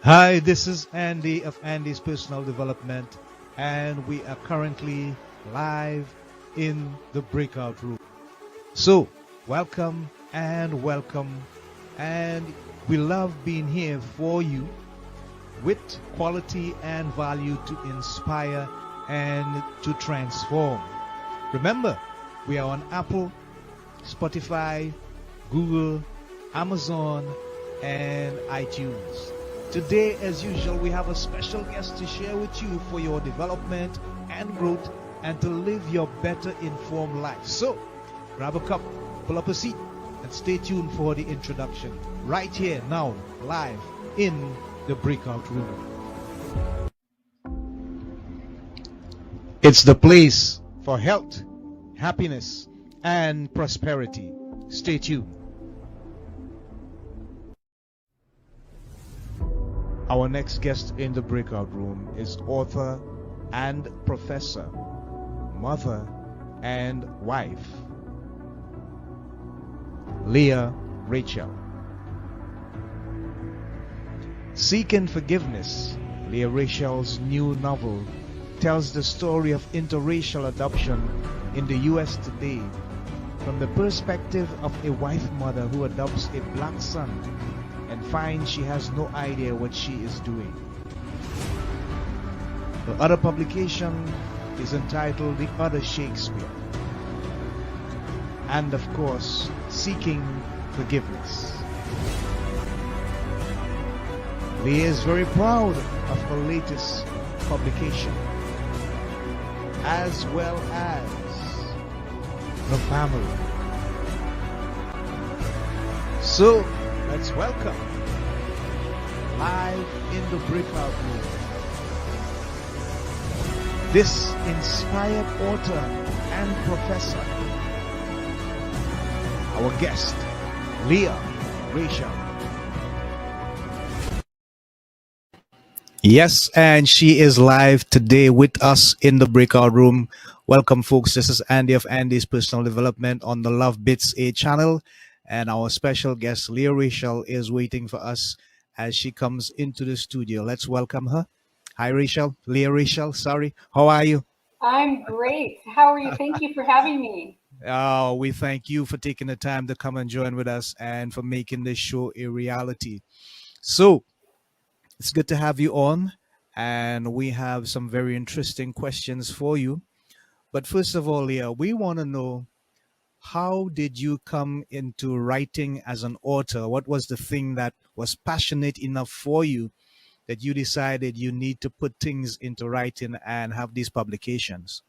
Hi, this is Andy of Andy's Personal Development, and we are currently live in the breakout room. So, welcome and welcome, and we love being here for you with quality and value to inspire and to transform. Remember, we are on Apple, Spotify, Google, Amazon, and iTunes. Today, as usual, we have a special guest to share with you for your development and growth and to live your better informed life. So, grab a cup, pull up a seat, and stay tuned for the introduction. Right here, now, live in the breakout room. It's the place for health, happiness, and prosperity. Stay tuned. Our next guest in the breakout room is author and professor, mother and wife, Lea Rachel. Seeking Forgiveness, Lea Rachel's new novel, tells the story of interracial adoption in the U.S. today from the perspective of a wife mother who adopts a black son and finds she has no idea what she is doing. The other publication is entitled The Other Shakespeare, and of course, Seeking Forgiveness. Lea is very proud of her latest publication, as well as her family. So, let's welcome, live in the breakout room, this inspired author and professor, our guest, Lea Rachel. Yes, and she is live today with us in the breakout room. Welcome, folks. This is Andy of Andy's Personal Development on the Love Bits A channel. And our special guest, Lea Rachel, is waiting for us as she comes into the studio. Let's welcome her. Hi, Rachel. Lea Rachel, sorry. How are you? I'm great. How are you? Thank you for having me. Oh, we thank you for taking the time to come and join with us and for making this show a reality. So, it's good to have you on. And we have some very interesting questions for you. But first of all, Lea, we want to know, how did you come into writing as an author? What was the thing that was passionate enough for you that you decided you need to put things into writing and have these publications?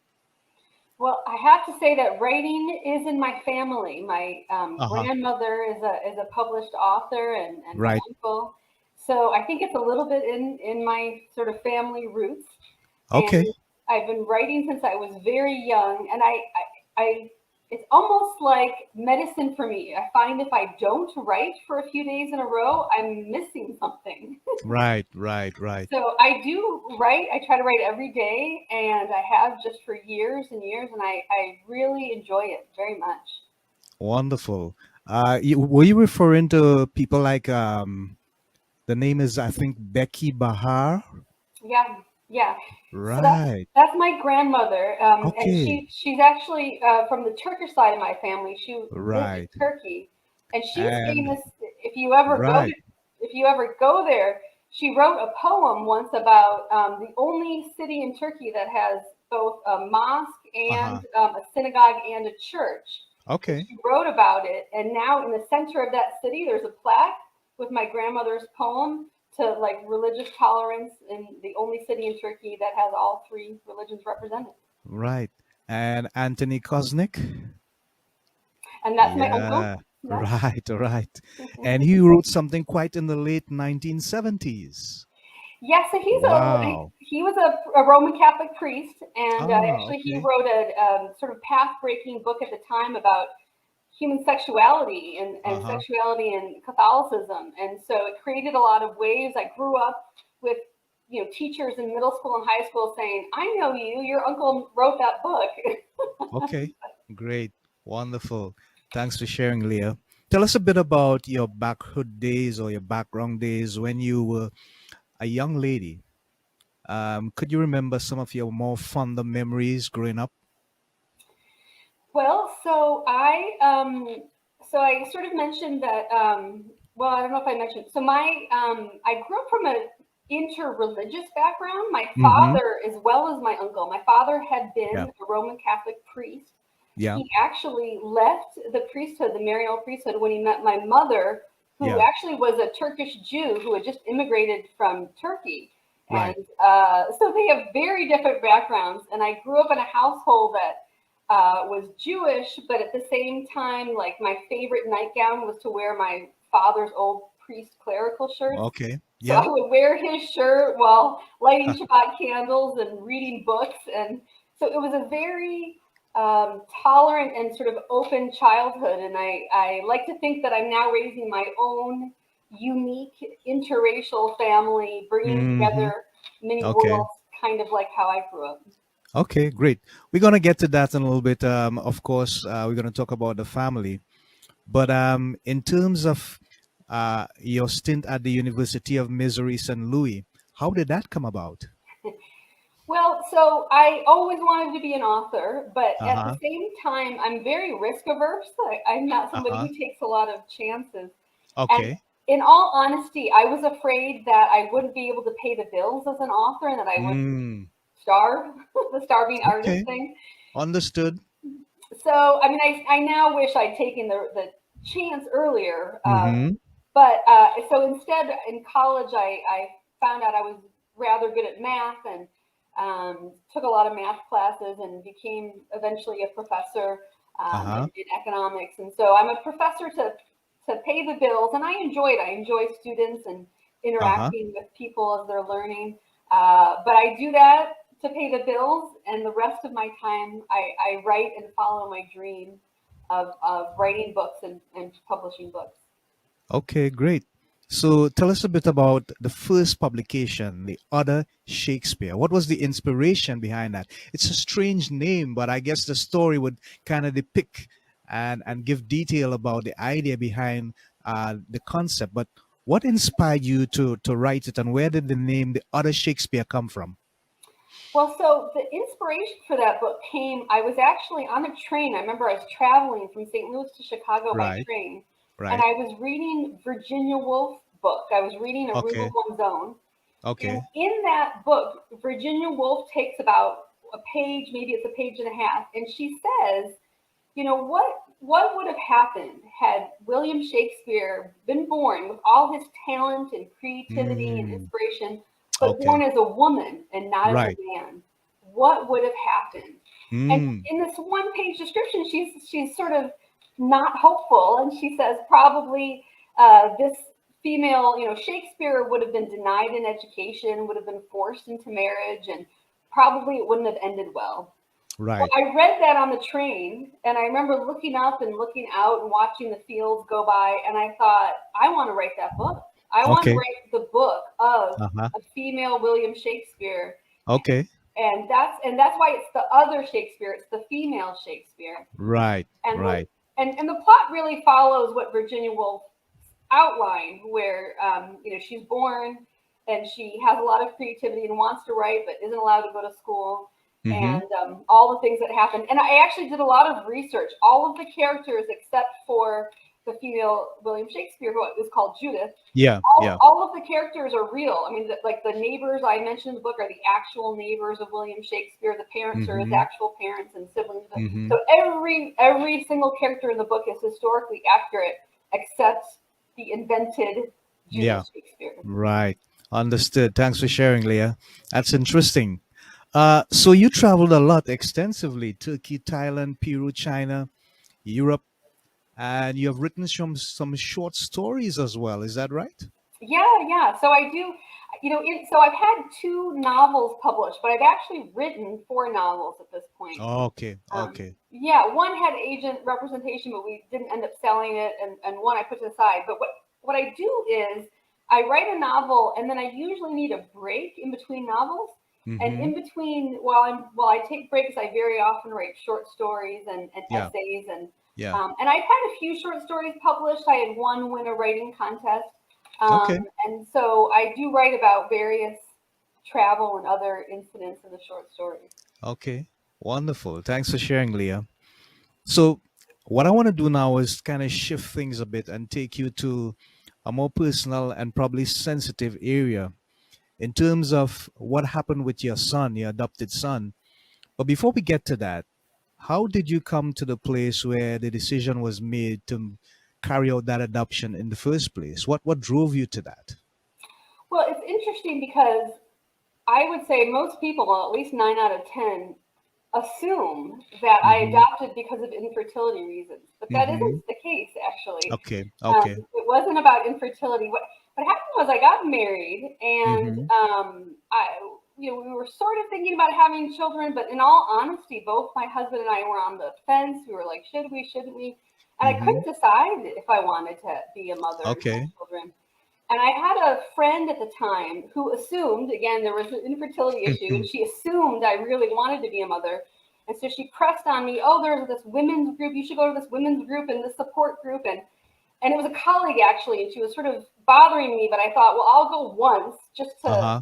Well, I have to say that writing is in my family. My Uh-huh. grandmother is a published author, and my Right. uncle. So I think it's a little bit in my sort of family roots. Okay. And I've been writing since I was very young, and I it's almost like medicine for me. I find if I don't write for a few days in a row, I'm missing something. Right, right, right. So I do write. I try to write every day, and I have just for years and years, and I really enjoy it very much. Wonderful. Were you referring to people like the name is, I think, Becky Bahar? Yeah, yeah. So Right. that's my grandmother, and Okay. she's actually from the Turkish side of my family. She lived in Right. Turkey, and she's And famous. If you ever go to, right. if you ever go there, she wrote a poem once about the only city in Turkey that has both a mosque and Uh-huh. a synagogue and a church. And Okay. she wrote about it, and now in the center of that city, there's a plaque with my grandmother's poem to like religious tolerance in the only city in Turkey that has all three religions represented. Right. And Anthony Kosnick? And that's my uncle. Yeah. Yeah. Right, right. And he wrote something quite in the late 1970s. Yeah, so Wow. he was a Roman Catholic priest, and Ah, actually he okay. wrote a sort of path breaking book at the time about human sexuality and Uh-huh. sexuality and Catholicism. And so it created a lot of waves. I grew up with, teachers in middle school and high school saying, I know you, your uncle wrote that book. Okay. Great. Wonderful. Thanks for sharing, Leah. Tell us a bit about your backhood days or your background days when you were a young lady, could you remember some of your more fonder memories growing up? Well, so I sort of mentioned that. Well, I don't know if I mentioned. So I grew up from a interreligious background. My Mm-hmm. father, as well as my uncle, my father had Yeah. been a Roman Catholic priest. Yeah. He actually left the priesthood, the Marial priesthood, when he met my mother, who Yeah. actually was a Turkish Jew who had just immigrated from Turkey. Right. And so they have very different backgrounds. And I grew up in a household that was Jewish, but at the same time, like my favorite nightgown was to wear my father's old priest clerical shirts. Okay. So Yeah. I would wear his shirt while lighting Shabbat candles and reading books. And so it was a very tolerant and sort of open childhood. And I like to think that I'm now raising my own unique interracial family, bringing Mm-hmm. together many Okay. worlds, kind of like how I grew up. Okay, great. We're gonna get to that in a little bit. Of course, we're gonna talk about the family, but in terms of your stint at the University of Missouri St. Louis, how did that come about? Well, so I always wanted to be an author, but Uh at the huh. same time, I'm very risk averse. I'm not Uh somebody huh. who takes a lot of chances. And Okay. in all honesty, I was afraid that I wouldn't be able to pay the bills as an author and that I would Mm. starve, the starving artist Okay. thing. Understood. So, I mean, I now wish I'd taken the chance earlier. Mm-hmm. So instead, in college, I found out I was rather good at math and took a lot of math classes and became eventually a professor Uh huh. in economics. And so I'm a professor to pay the bills, and I enjoy it. I enjoy students and Uh huh. interacting with people as they're learning. But I do that to pay the bills, and the rest of my time I write and follow my dream of writing books and publishing books. Okay, great. So tell us a bit about the first publication, The Other Shakespeare. What was the inspiration behind that? It's a strange name, but I guess the story would kind of depict and give detail about the idea behind the concept. But what inspired you to write it, and where did the name The Other Shakespeare come from? Well, so the inspiration for that book came, I was actually on a train. I remember I was traveling from St. Louis to Chicago by Right, train, and right. I was reading Virginia Woolf's book. I was reading A Room of Okay, One's Own. And okay. in that book, Virginia Woolf takes about a page, maybe it's a page and a half, and she says, you know, what would have happened had William Shakespeare been born with all his talent and creativity and Mm, inspiration, but born okay, as a woman and not as a right. man? What would have happened? And Mm, in this one page description, she's sort of not hopeful, and she says probably this female, you know, Shakespeare would have been denied an education, would have been forced into marriage, and probably it wouldn't have ended well. Well, right. I read that on the train, and I remember looking up and looking out and watching the fields go by, and I thought, I want to write that book. I want to Okay. write the book of Uh-huh. a female William Shakespeare, Okay. and that's why it's the other Shakespeare. It's the female Shakespeare, Right, and right. the plot really follows what Virginia Woolf outlined, where you know, she's born and she has a lot of creativity and wants to write, but isn't allowed to go to school, Mm-hmm. and all the things that happen. And I actually did a lot of research. All of the characters, except for the female William Shakespeare, who is called Judith, Yeah, yeah. all of the characters are real. I mean, like the neighbors I mentioned in the book are the actual neighbors of William Shakespeare. The parents are his Mm-hmm. actual parents and siblings. Mm-hmm. So every single character in the book is historically accurate, except the invented Yeah, Judith Shakespeare. right. Understood. Thanks for sharing, Leah. That's interesting. So you traveled a lot extensively: Turkey, Thailand, Peru, China, Europe, and you have written some short stories as well. Is that right? Yeah. So I do, you know, so I've had two novels published, but I've actually written four novels at this point. Okay, okay. Yeah, one had agent representation, but we didn't end up selling it, and one I put to the side. But what I do is I write a novel, and then I usually need a break in between novels. And Mm-hmm. in between, while I take breaks, I very often write short stories and Yeah, essays, yeah. and I've had a few short stories published. I had one win a writing contest, Okay. And so I do write about various travel and other incidents in the short stories. Okay. Wonderful. Thanks for sharing, Leah. So, what I want to do now is kind of shift things a bit and take you to a more personal and probably sensitive area in terms of what happened with your son, your adopted son. But before we get to that, how did you come to the place where the decision was made to carry out that adoption in the first place? What drove you to that? Well, it's interesting because I would say most people, well, at least 9 out of 10, assume that I Mm-hmm. adopted because of infertility reasons, but that Mm-hmm. isn't the case actually. Okay. Okay. It wasn't about infertility. What happened was I got married, and Mm-hmm. we were sort of thinking about having children, but in all honesty, both my husband and I were on the fence. We were like, should we, shouldn't we? And I Mm-hmm. couldn't decide if I wanted to be a mother and have Okay. children. And I had a friend at the time who assumed, again, there was an infertility issue, and she assumed I really wanted to be a mother. And so she pressed on me, oh, there's this women's group. You should go to this women's group and this support group. And it was a colleague, actually, and she was sort of bothering me, but I thought, well, I'll go once just to Uh-huh.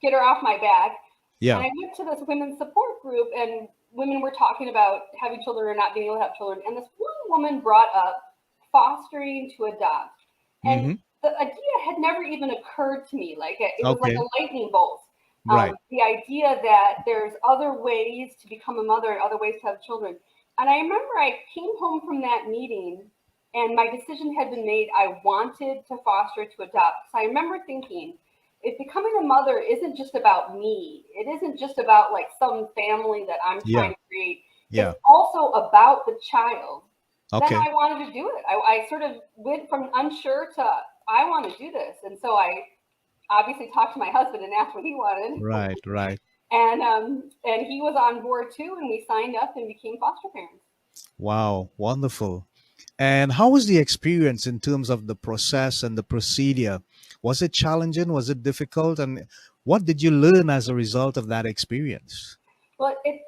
get her off my back. And Yeah. I went to this women's support group, and women were talking about having children or not being able to have children. And this one woman brought up fostering to adopt. And Mm-hmm. the idea had never even occurred to me. Like it was like Okay. a lightning bolt. Right. The idea that there's other ways to become a mother and other ways to have children. And I remember I came home from that meeting and my decision had been made. I wanted to foster to adopt. So I remember thinking, if becoming a mother isn't just about me, it isn't just about like some family that I'm trying Yeah. to create, Yeah. it's also about the child. Then Okay. I wanted to do it. I sort of went from unsure to I want to do this. And so I obviously talked to my husband and asked what he wanted. Right. Right. And he was on board too, and we signed up and became foster parents. Wow. Wonderful. And how was the experience in terms of the process and the procedure? Was it challenging? Was it difficult? And what did you learn as a result of that experience? Well, it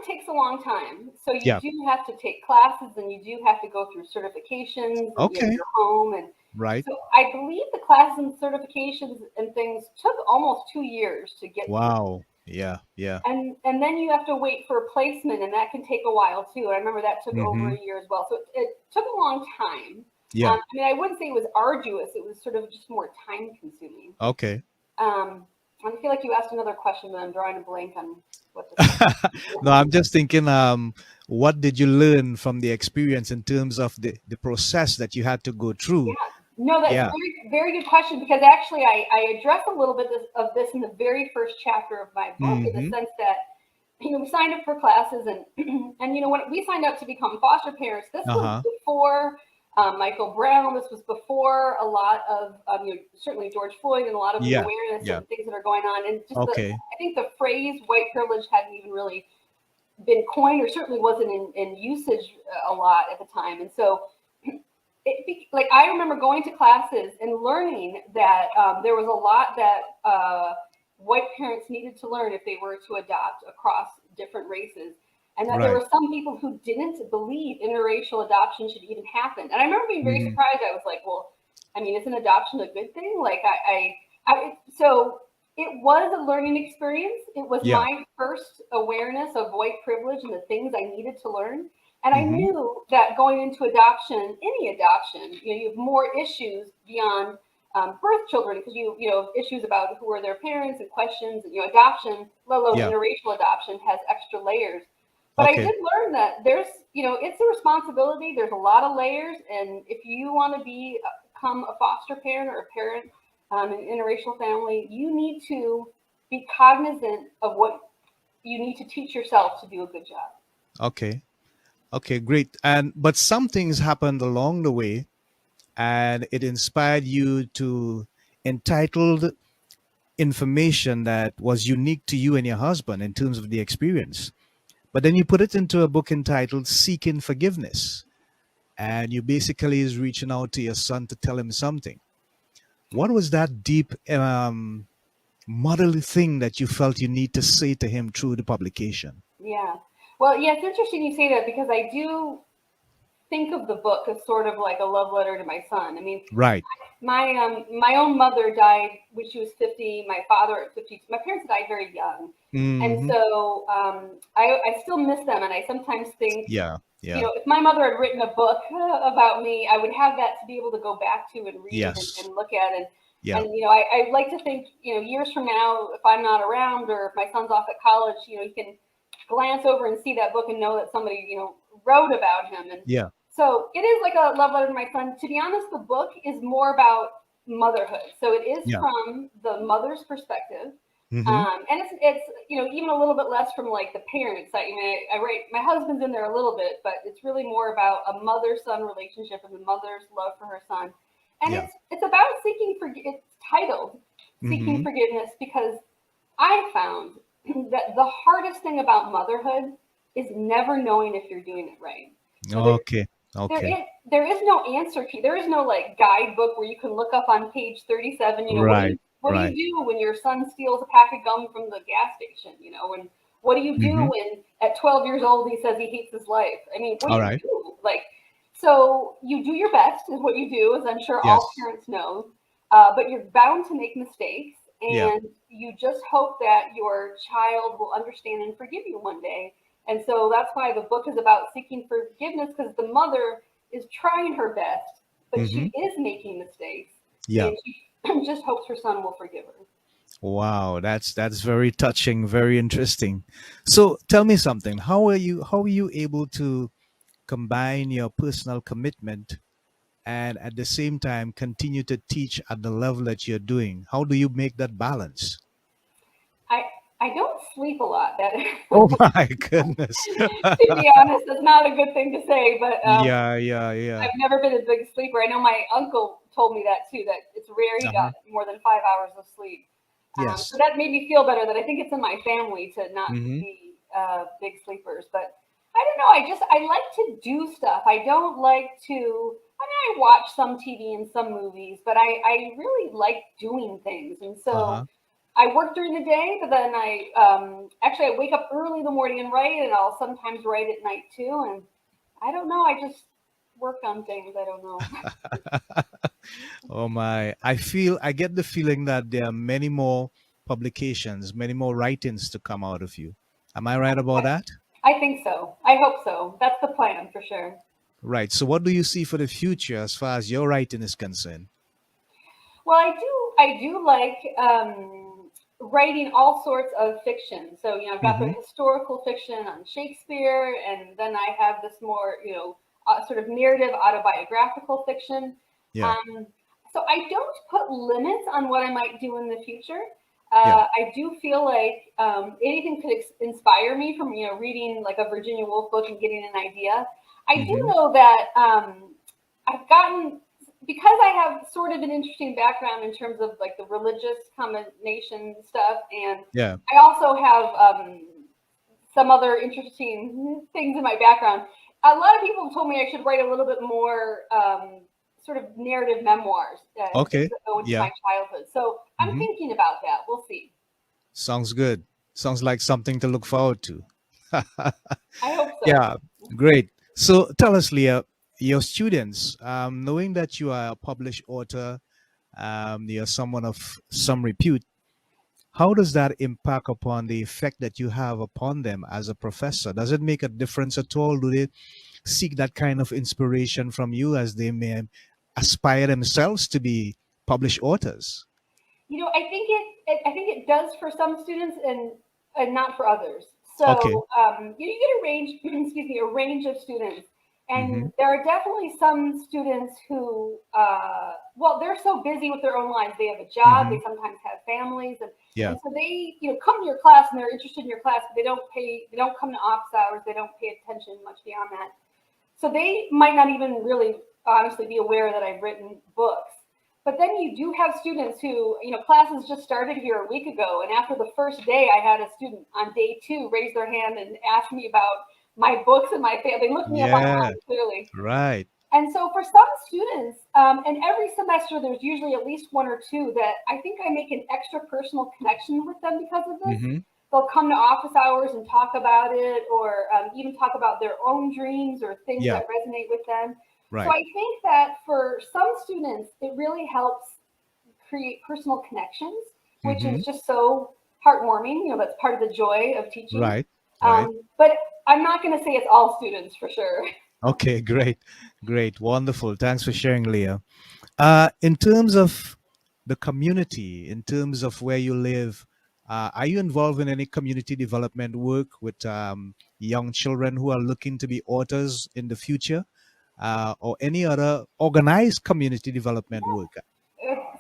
takes a long time. So you Yeah. do have to take classes, and you do have to go through certifications, and Okay. your home. And Right. so I believe the classes and certifications and things took almost 2 years to get through. Wow. Yeah. Yeah. And then you have to wait for a placement, and that can take a while too. I remember that took over Mm-hmm. a year as well. So it took a long time. Yeah. I mean, I wouldn't say it was arduous. It was sort of just more time consuming. Okay. Um, I feel like you asked another question, but I'm drawing a blank on what the second No, question I'm just thinking, what did you learn from the experience in terms of the process that you had to go through? Yeah. No, that's a Yeah. very, very good question because actually I address a little bit of this in the very first chapter of my book in the Mm-hmm. sense that we signed up for classes and and when we signed up to become foster parents, this was Uh-huh. before Michael Brown. This was before a lot of certainly George Floyd and a lot of the Yeah. awareness Yeah. and things that are going on. And just Okay. I think the phrase white privilege hadn't even really been coined or certainly wasn't in usage a lot at the time. And so like I remember going to classes and learning that there was a lot that white parents needed to learn if they were to adopt across different races, and that there Right. were some people who didn't believe interracial adoption should even happen. And I remember being very Mm-hmm. surprised. I was like, well, I mean, isn't adoption a good thing? Like so it was a learning experience. It was Yeah. my first awareness of white privilege and the things I needed to learn. And I Mm-hmm. knew that going into adoption, any adoption, you have more issues beyond birth children because you know issues about who are their parents and questions. And, adoption, let alone Yeah. interracial adoption, has extra layers. But I Okay. did learn that there's, it's a responsibility. There's a lot of layers, and if you want to become a foster parent or a parent in an interracial family, you need to be cognizant of what you need to teach yourself to do a good job. Okay. Okay. Great. And but some things happened along the way, and it inspired you to entitled information that was unique to you and your husband in terms of the experience. But then you put it into a book entitled Seeking Forgiveness. And you basically is reaching out to your son to tell him something. What was that deep motherly thing that you felt you need to say to him through the publication? Yeah. Well, yeah, it's interesting you say that because I do think of the book as sort of like a love letter to my son. I mean, Right. my own mother died when she was 50. My father at 50. My parents died very young, and Hmm. so I still miss them. And I sometimes think, Yeah. Yeah. if my mother had written a book about me, I would have that to be able to go back to and read Yes. and look at. Yeah. And I like to think, years from now, if I'm not around or if my son's off at college, you can glance over and see that book and know that somebody, wrote about him. And Yeah. so it is like a love letter to my son. To be honest, the book is more about motherhood. So it is Yeah. from the mother's perspective. Hmm. And it's even a little bit less from like the parents. I write my husband's in there a little bit, but it's really more about a mother-son relationship and the mother's love for her son. And Yeah. it's about seeking it's titled Seeking Hmm. Forgiveness because I found that the hardest thing about motherhood is never knowing if you're doing it right. So Okay. Okay. there is no answer key. There is no like guidebook where you can look up on page 37. Right. What do Right. you do when your son steals a pack of gum from the gas station? And what do you do Hmm. when at 12 years old he says he hates his life? I mean, what do All you right. do? Like, so you do your best is what you do, as I'm sure all Yes. parents know. But you're bound to make mistakes, Yeah. and you just hope that your child will understand and forgive you one day. And so that's why the book is about seeking forgiveness because the mother is trying her best, but Hmm. she is making mistakes, Yeah. and she just hopes her son will forgive her. Wow, that's very touching, very interesting. So tell me something. How are you able to combine your personal commitment and at the same time continue to teach at the level that you're doing? How do you make that balance? I I don't sleep a lot. That Oh my goodness. to be honest, that's not a good thing to say, but Yeah, yeah, yeah. I've never been a big sleeper. I know my uncle told me that too, that it's rare he got Uh-huh. more than 5 hours of sleep. So Yes. that made me feel better that I think it's in my family to not Mm-hmm. be big sleepers. But I don't know. I like to do stuff. I don't like to. I mean, I watch some TV and some movies, but I really like doing things. And so Uh-huh. I work during the day, but then I wake up early in the morning and write, and I'll sometimes write at night too. And I don't know. I just work on things. I don't know. Oh my. I get the feeling that there are many more publications, many more writings to come out of you. Am I right about that? I think so. I hope so. That's the plan for sure. Right. So what do you see for the future as far as your writing is concerned? Well, I do like writing all sorts of fiction. So I've got the Mm-hmm. historical fiction on Shakespeare, and then I have this more sort of narrative autobiographical fiction. Yeah. Um, so I don't put limits on what I might do in the future. Yeah. I do feel like anything could inspire me from reading like a Virginia Woolf book and getting an idea. I do Mm-hmm. know that I've gotten because I have sort of an interesting background in terms of like the religious combination stuff, and Yeah. I also have some other interesting things in my background. A lot of people have told me I should write a little bit more sort of narrative memoirs, things Okay. that go into Yeah. my childhood. So I'm Mm-hmm. thinking about that. We'll see. Sounds good. Sounds like something to look forward to. I hope so. Yeah. Great. So tell us, Leah, your students, knowing that you are a published author, you're someone of some repute. How does that impact upon the effect that you have upon them as a professor? Does it make a difference at all? Do they seek that kind of inspiration from you as they may aspire themselves to be published authors? I think it does for some students and not for others. Okay. So you get a range, excuse me, a range of students, Mm-hmm. and there are definitely some students who, well, they're so busy with their own lives. They have a job. Mm-hmm. They sometimes have families, Yeah. and so they come to your class and they're interested in your class, but they don't come to office hours. They don't pay attention much beyond that. So they might not even really honestly be aware that I've written books. But then you do have students who, classes just started here a week ago. And after the first day, I had a student on day two raise their hand and ask me about my books and my family. They looked me up Yeah. online, clearly. Right. And so for some students, and every semester there's usually at least one or two that I think I make an extra personal connection with them because of this. Mm-hmm. they'll come to office hours and talk about it, or even talk about their own dreams or things Yeah. that resonate with them. So Right. I think that for some students, it really helps create personal connections, which Mm-hmm. is just so heartwarming. That's part of the joy of teaching. Right. Right. But I'm not going to say it's all students for sure. Okay. Great. Great. Wonderful. Thanks for sharing, Leah. In terms of the community, in terms of where you live, are you involved in any community development work with young children who are looking to be authors in the future, or any other organized community development work?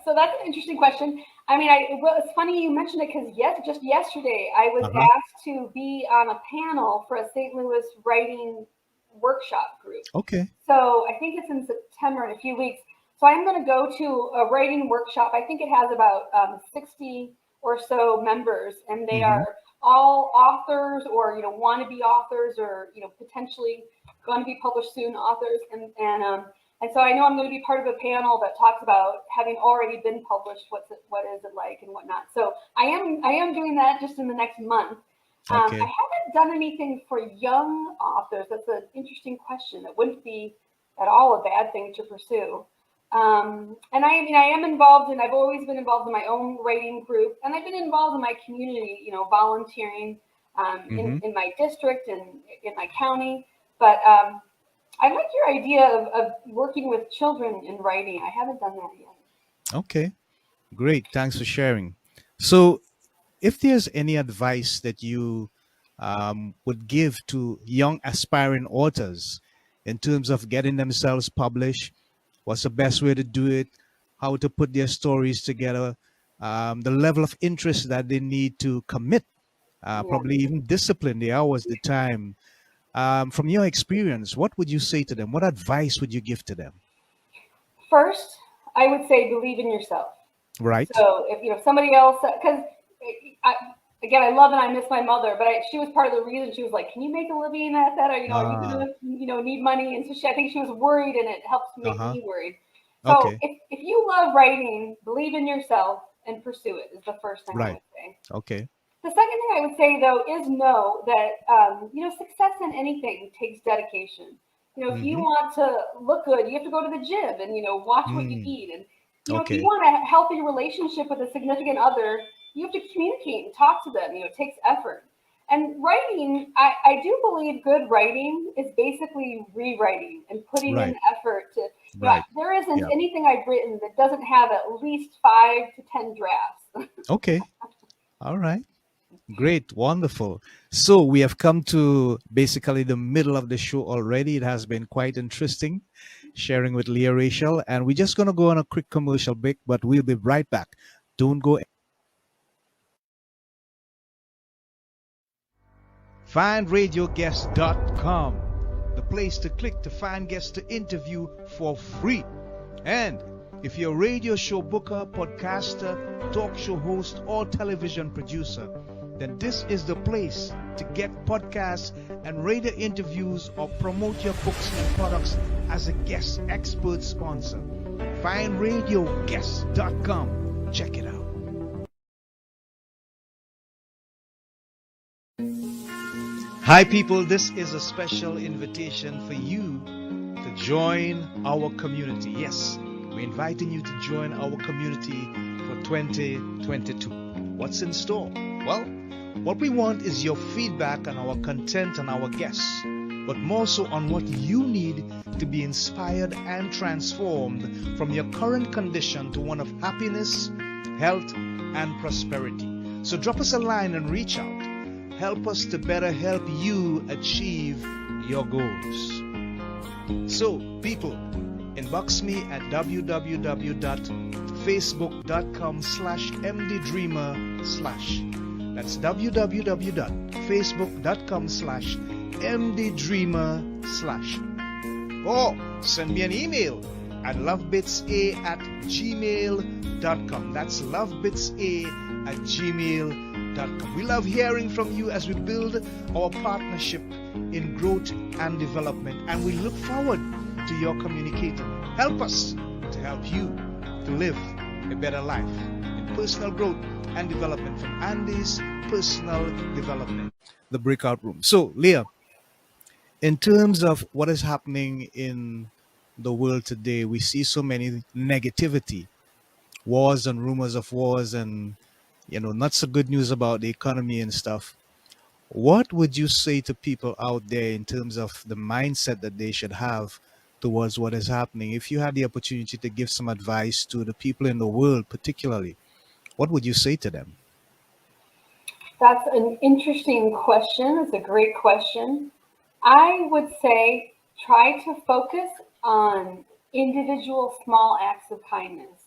So that's an interesting question. I mean, well, it's funny you mentioned it because just yesterday I was Uh-huh. asked to be on a panel for a St. Louis writing workshop group. Okay. So I think it's in September, in a few weeks. So I'm going to go to a writing workshop. I think it has about 60 or so members, and they Mm-hmm. are all authors, or want to be authors, or potentially going to be published soon authors. And so I know I'm going to be part of a panel that talks about having already been published, what is it like and whatnot. So I am doing that just in the next month. I Okay. haven't done anything for young authors. That's an interesting question. It wouldn't be at all a bad thing to pursue. And I am involved in, I've always been involved in my own writing group, and I've been involved in my community, volunteering Mm-hmm. in my district and in my county. But I like your idea of working with children in writing. I haven't done that yet. Okay. Great. Thanks for sharing. So, if there's any advice that you would give to young aspiring authors in terms of getting themselves published, what's the best way to do it, how to put their stories together, the level of interest that they need to commit, Yeah. probably even discipline the hours, the time. From your experience, what would you say to them? What advice would you give to them? First, I would say believe in yourself. Right. So if somebody else, because again, I love and I miss my mother, but she was part of the reason. She was like, "Can you make a living at that? Or are you Ah. gonna need money?" And so I think she was worried, and it helps make Uh-huh. me worried. So Okay. if you love writing, believe in yourself and pursue it. Is the first thing I Right. would say. Okay. The second thing I would say, though, is know that success in anything takes dedication. If you Mm-hmm. want to look good, you have to go to the gym and watch what you Mm. eat. And if you Okay. want a healthy relationship with a significant other, you have to communicate and talk to them. It takes effort. And writing, I do believe good writing is basically rewriting and putting in Right. effort to. Right. There isn't Yeah. anything I've written that doesn't have at least 5 to 10 drafts. Okay. All right. Great, wonderful. So we have come to basically the middle of the show already. It has been quite interesting sharing with Lea Rachel, and we're just going to go on a quick commercial break, but we'll be right back. Don't go. FindRadioGuest.com, the place to click to find guests to interview for free. And if you're a radio show booker, podcaster, talk show host, or television producer, then this is the place to get podcasts and radio interviews or promote your books and products as a guest expert sponsor. FindRadioGuest.com. Check it out. Hi, people. This is a special invitation for you to join our community. Yes, we're inviting you to join our community for 2022. What's in store? Well, what we want is your feedback on our content and our guests, but more so on what you need to be inspired and transformed from your current condition to one of happiness, health, and prosperity. So drop us a line and reach out. Help us to better help you achieve your goals. So, people, inbox me at www.facebook.com/mddreamer/. That's www.facebook.com/mddreamer/. Or send me an email at lovebitsa@gmail.com. That's lovebitsa@gmail.com. We love hearing from you as we build our partnership in growth and development, and we look forward to your communicating. Help us to help you to live a better life in personal growth and development from Andy's personal development. The breakout room. So, Leah, in terms of what is happening in the world today, we see so many negativity, wars and rumors of wars, and not so good news about the economy and stuff. What would you say to people out there in terms of the mindset that they should have towards what is happening? If you had the opportunity to give some advice to the people in the world, particularly, what would you say to them? That's an interesting question. It's a great question. I would say try to focus on individual small acts of kindness.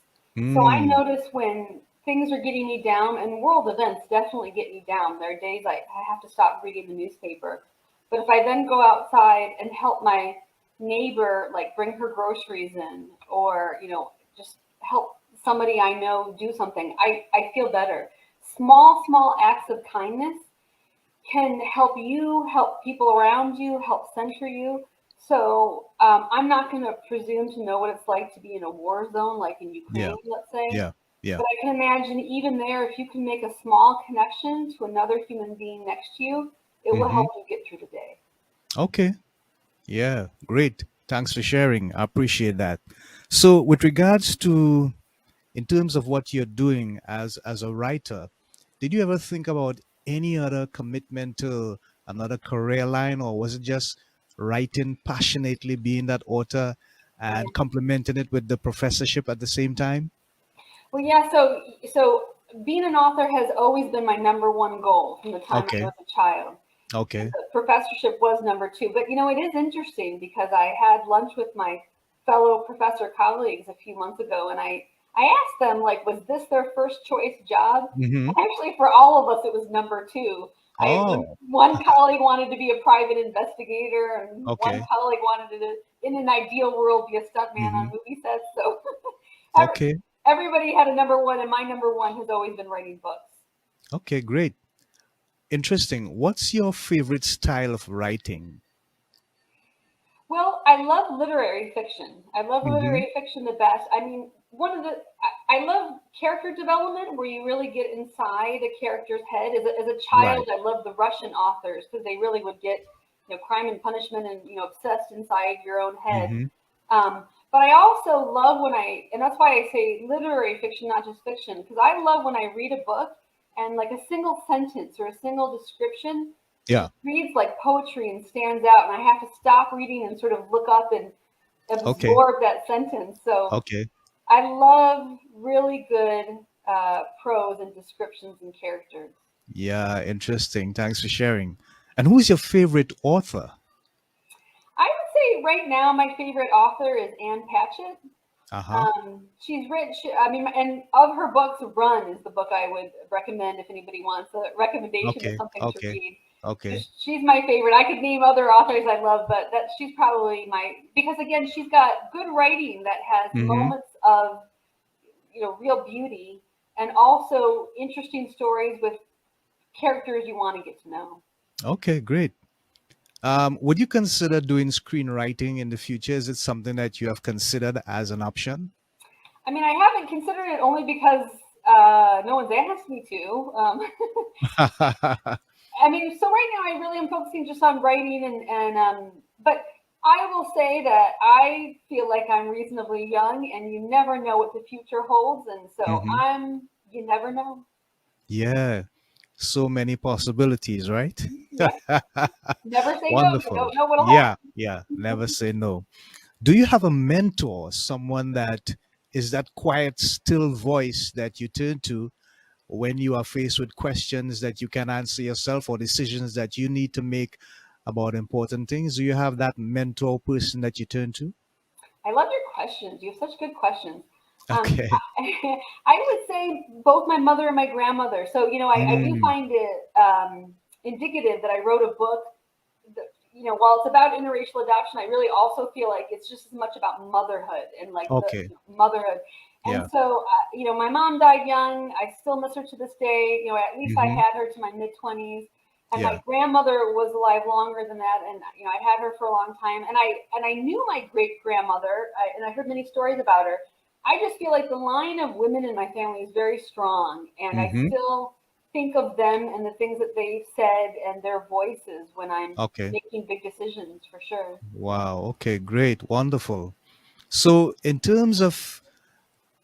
So I Mm, notice when things are getting me down, and world events definitely get me down. There are days I have to stop reading the newspaper. But if I then go outside and help my neighbor, like bring her groceries in, or, just help somebody I know do something, I feel better. Small acts of kindness can help you, help people around you, help center you. So I'm not going to presume to know what it's like to be in a war zone, like in yeah, Ukraine, let's say. yeah, yeah. But I can imagine even there, if you can make a small connection to another human being next to you, it will Hmm. help you get through the day. Okay. Yeah, great. Thanks for sharing. I appreciate that. So, with regards to in terms of what you're doing as a writer, did you ever think about any other commitment to another career line, or was it just writing passionately, being that author, and complementing it with the professorship at the same time? Well, yeah. So being an author has always been my number one goal from the time I Okay, was a child. okay. The professorship was number two. But it is interesting because I had lunch with my fellow professor colleagues a few months ago, and I asked them, like, was this their first choice job? Mm-hmm. And actually, for all of us, it was number two. I Oh, one colleague wanted to be a private investigator, and one okay. colleague wanted to, in an ideal world, be a stuntman Mm-hmm. on movie sets. So every, Okay, everybody had a number one, and my number one has always been writing books. okay, great. Interesting. What's your favorite style of writing? Well, I love literary fiction. I love Mm-hmm. literary fiction the best. I mean, I love character development where you really get inside a character's head. As a child, Right. I loved the Russian authors because they really would get, Crime and Punishment and, obsessed inside your own head. Mm-hmm. But I also love and that's why I say literary fiction, not just fiction, because I love when I read a book and like a single sentence or a single description Yeah. just reads like poetry and stands out, and I have to stop reading and sort of look up and Okay. absorb that sentence. So Okay. I love really good prose and descriptions and characters. Yeah, interesting. Thanks for sharing. And who's your favorite author? I would say right now my favorite author is Anne Patchett. Uh-huh. She's rich. I mean, and of her books, Run is the book I would recommend if anybody wants a recommendation of Okay. something to Okay. read. So Okay. she's my favorite. I could name other authors I love, but that she's probably because again, she's got good writing that has Mm-hmm. moments of real beauty and also interesting stories with characters you want to get to know. Okay, great. Would you consider doing screenwriting in the future? Is it something that you have considered as an option? I mean, I haven't considered it only because no one's asked me to. I mean, so right now I really am focusing just on writing but I will say that I feel like I'm reasonably young and you never know what the future holds. And so Hmm. you never know. Yeah, so many possibilities, right? Yeah. Never say no. You Wonderful. don't know what'll Yeah, happen. yeah. Never say no. Do you have a mentor, someone that is that quiet, still voice that you turn to when you are faced with questions that you can answer yourself or decisions that you need to make about important things? Do you have that mentor person that you turn to? I love your questions. You have such good questions. Okay. I would say both my mother and my grandmother. So, I do Mm, find it indicative that I wrote a book while it's about interracial adoption, I really also feel like it's just as much about motherhood and like the okay. motherhood. And Yeah. so, my mom died young. I still miss her to this day. At least I Hmm. had her to my mid 20s, and my Yeah. grandmother was alive longer than that. And I had her for a long time. And I knew my great grandmother, and I heard many stories about her. I just feel like the line of women in my family is very strong, and I Mm-hmm. still think of them and the things that they've said and their voices when I'm Okay. making big decisions for sure. Wow. Okay. Great. Wonderful. So, in terms of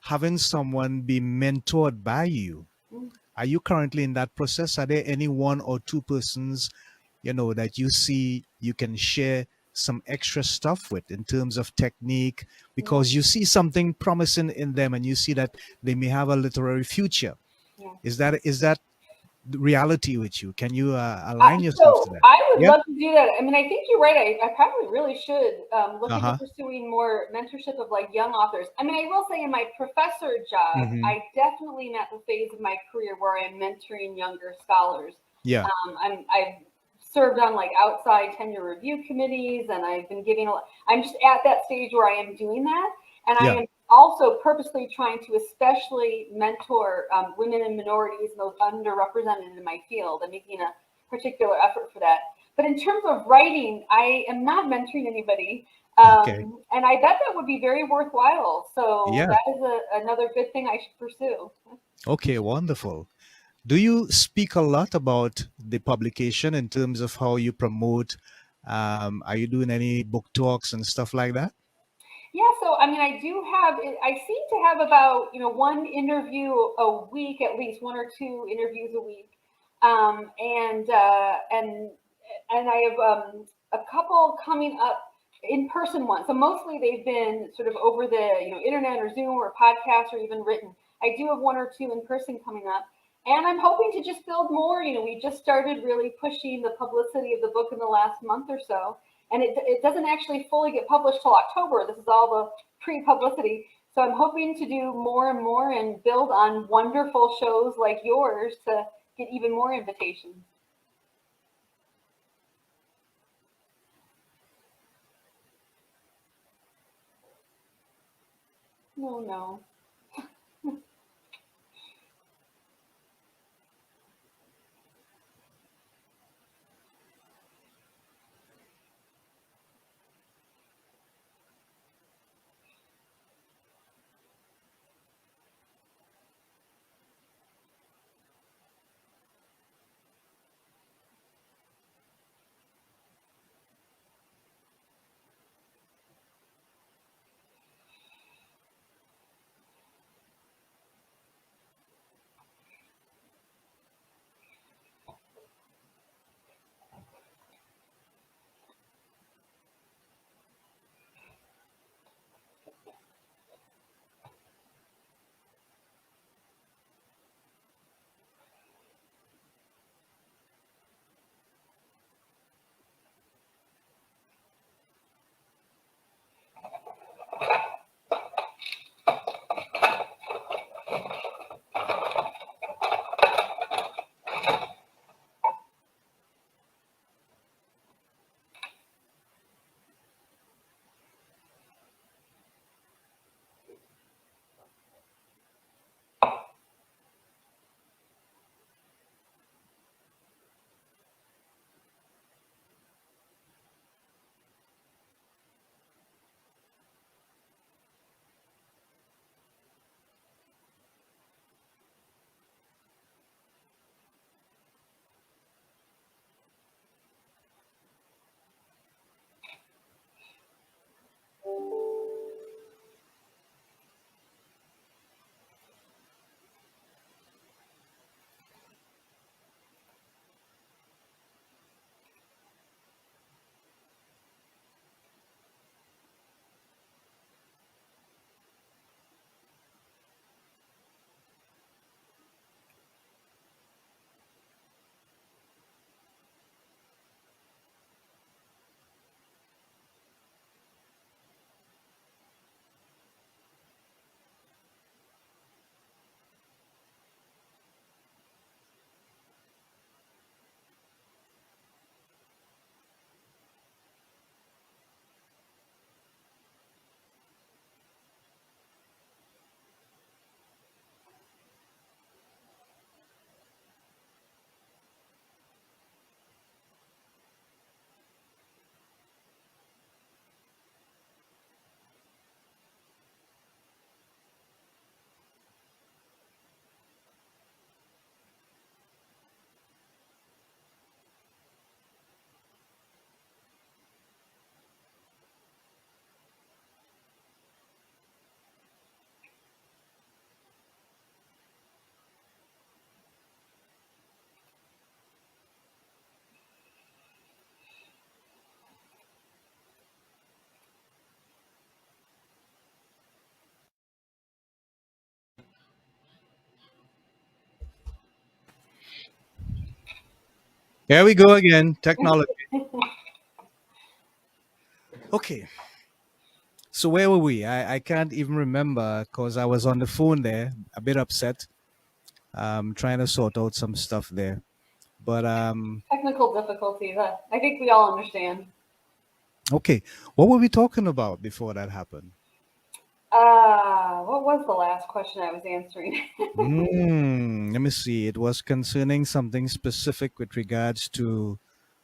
having someone be mentored by you, Mm, are you currently in that process? Are there any one or two persons, that you see you can share some extra stuff with in terms of technique yeah, because you see something promising in them and you see that they may have a literary future? yeah. Is that the reality with you? Can you align yourself to So that? I would Yeah. love to do that. I mean, I think you're right. I probably really should look into Uh-huh. pursuing more mentorship of like young authors. I mean, I will say in my professor job, Hmm. I definitely am at the phase of my career where I'm mentoring younger scholars. Yeah. I've served on like outside tenure review committees, and I've been giving a lot. I'm just at that stage where I am doing that, and I Yeah. am also purposely trying to especially mentor women and minorities and those underrepresented in my field, and making a particular effort for that. But in terms of writing, I am not mentoring anybody. Okay. And I bet that would be very worthwhile. So Yeah. that is another good thing I should pursue. Okay. Wonderful. Do you speak a lot about the publication in terms of how you promote? Are you doing any book talks and stuff like that? Yeah, so I mean, I do have. I seem to have about one interview a week at least, one or two interviews a week, and I have a couple coming up in person ones. So mostly they've been sort of over the internet or Zoom or podcast or even written. I do have one or two in person coming up, and I'm hoping to just build more. We just started really pushing the publicity of the book in the last month or so, and it doesn't actually fully get published till October. This is all the pre-publicity. So I'm hoping to do more and more and build on wonderful shows like yours to get even more invitations. No, no. Here we go again. Technology. Okay. So where were we? I can't even remember because I was on the phone there, a bit upset, trying to sort out some stuff there. But Technical difficulties. I think we all understand. okay, what were we talking about before that happened? What was the last question I was answering? Let me see. It was concerning something specific with regards to,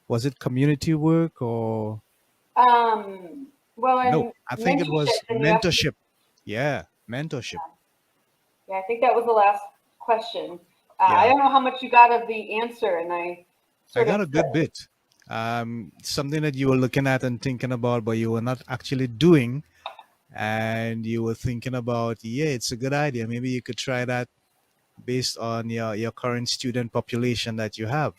was it community work or Well, no? in I think it mentorship, was then you have to. mentorship. Yeah, mentorship. Yeah, I think that was the last question. I Yeah, don't know how much you got of the answer, and I I sort of. got a good bit. Something that you were looking at and thinking about, but you were not actually doing, and you were thinking about, yeah, it's a good idea. Maybe you could try that based on your current student population that you have.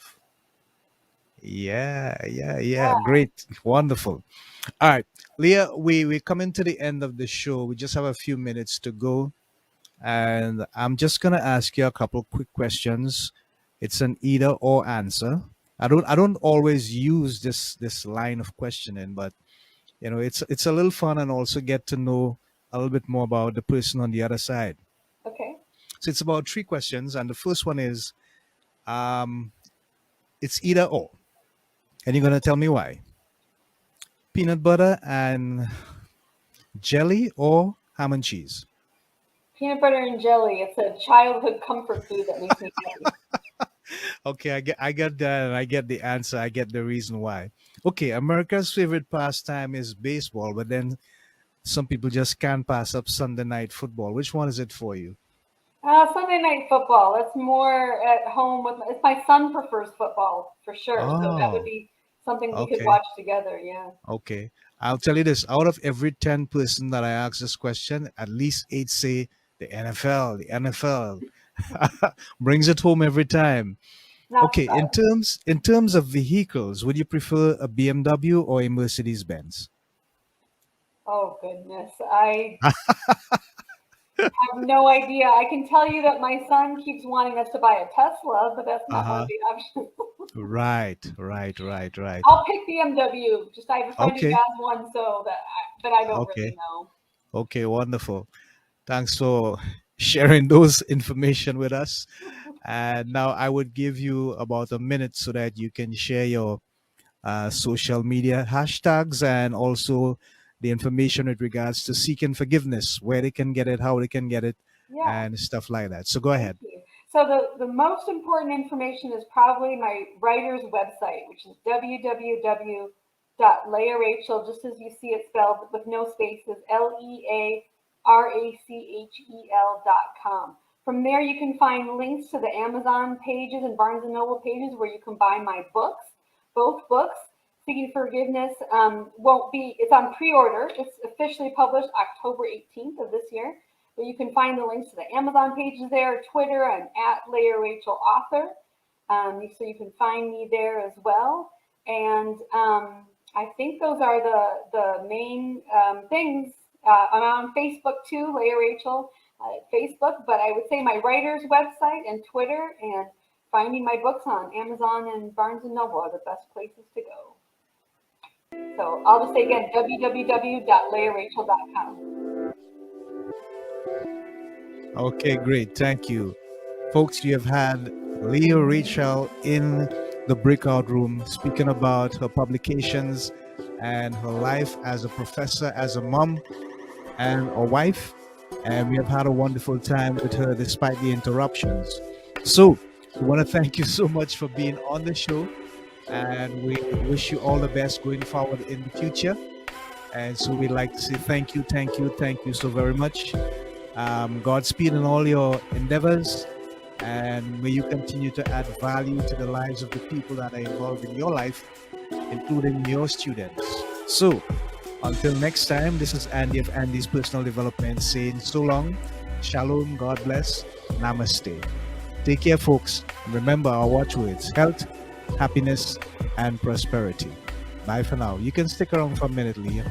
Yeah. Great. Wonderful. All right. Leah, we're coming to the end of the show. We just have a few minutes to go. And I'm just gonna ask you a couple quick questions. It's an either or answer. I don't always use this line of questioning, but it's a little fun and also get to know a little bit more about the person on the other side. Okay. So it's about three questions, and the first one is um, it's either or, and you're gonna tell me why. Peanut butter and jelly or ham and cheese. Peanut butter and jelly. It's a childhood comfort food that makes me happy. Okay, I get that, and I get the answer. I get the reason why. Okay, America's favorite pastime is baseball, but then some people just can't pass up Sunday night football. Which one is it for you? Sunday night football. That's more at home with. My son prefers football for sure, so that would Oh, be something we could okay, watch together. Yeah. okay. I'll tell you this: out of every 10 person that I ask this question, at least eight say the NFL. The NFL brings it home every time. Not Okay, in surprised. terms of vehicles, would you prefer a BMW or a Mercedes Benz? Oh goodness, I have no idea. I can tell you that my son keeps wanting us to buy a Tesla, but that's not one of Uh-huh. the options. Right. I'll pick BMW. Just I have a friend who Okay. has one, so but I don't really Okay. know. Okay, wonderful. Thanks for sharing those information with us. And now I would give you about a minute so that you can share your social media hashtags and also the information with regards to seeking forgiveness, where they can get it, how they can get it, Yeah. and stuff like that. So go Thank ahead. you. So the most important information is probably my writer's website, which is www.learachel, just as you see it spelled with no spaces, LeaRachel.com. From there, you can find links to the Amazon pages and Barnes and Noble pages where you can buy my books, both books. Seeking Forgiveness won't be, it's on pre-order. It's officially published October 18th of this year. But you can find the links to the Amazon pages there, Twitter, and at Lea Rachel Author. So you can find me there as well. And I think those are the main things. I'm on Facebook too, Lea Rachel Facebook. But I would say my writer's website and Twitter and finding my books on Amazon and Barnes and Noble are the best places to go. So I'll just say again, www.learachel.com. Okay, great. Thank you. Folks, you have had Lea Rachel in the breakout room speaking about her publications and her life as a professor, as a mom, and a wife. And we have had a wonderful time with her despite the interruptions. So, we want to thank you so much for being on the show. And we wish you all the best going forward in the future. And so we'd like to say thank you so very much. Godspeed in all your endeavors, and may you continue to add value to the lives of the people that are involved in your life, including your students. So, until next time, this is Andy of Andy's Personal Development saying so long, shalom, God bless, namaste. Take care, folks. And remember our watchwords: health, happiness, and prosperity. Bye for now. You can stick around for a minute, Leah.